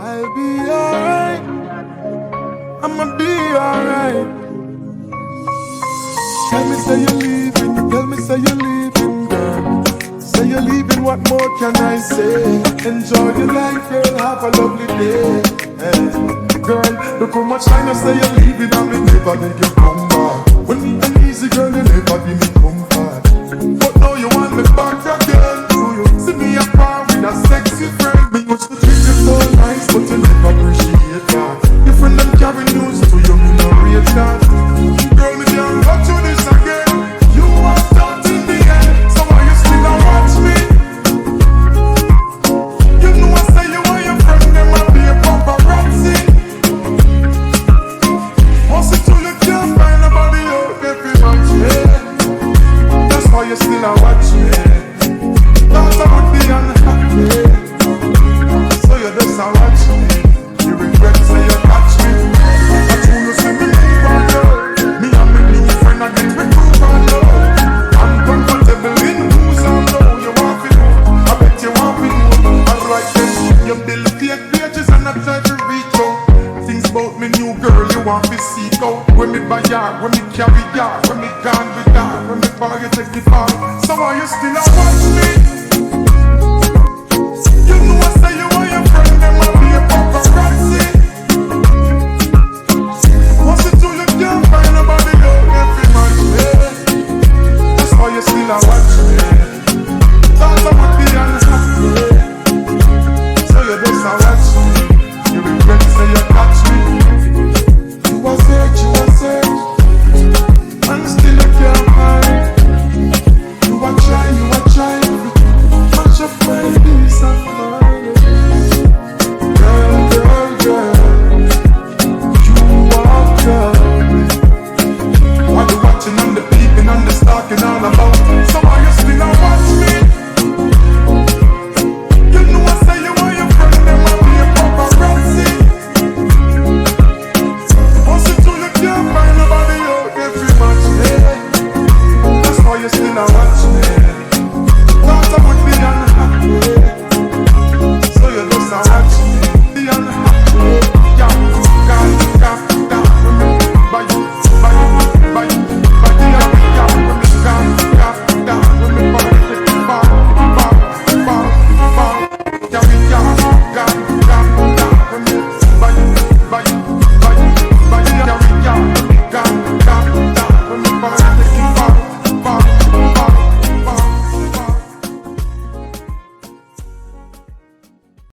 I'll be alright. I'ma be alright. Tell me say you're leaving, tell me say you're leaving, girl. Say you're leaving, what more can I say? Enjoy your life, girl, have a lovely day. Girl, look how much time you say you're leaving and me never make you come back. When me and easy, girl, you never give me comfort. But now you want me back again. Do you see me apart with a sexy friend? Me used to treat you so nice, but you never appreciate that. Your friend them carry news to you, me no rate that. Girl, me can't go through this again. You are done in the end, so why you still a watch me? You know I say you and your friend them a be a paparazzi. Once it till you can't find nobody out there fi match me. That's why you still a watch me. Thought I would be unhappy, so you just a watch me. You regret say you catch me. I told you say me leave on you. Me and me new friend I get me proof on you. I'm comfortable in who's I know. You want to know, I bet you want to know. Alright then, you build fake pages and I try to reach out. Things about me new girl you want to seek out. When me buy yard, when me carry yard, when me gone with that, when me far you take me far. So why you still a watch me?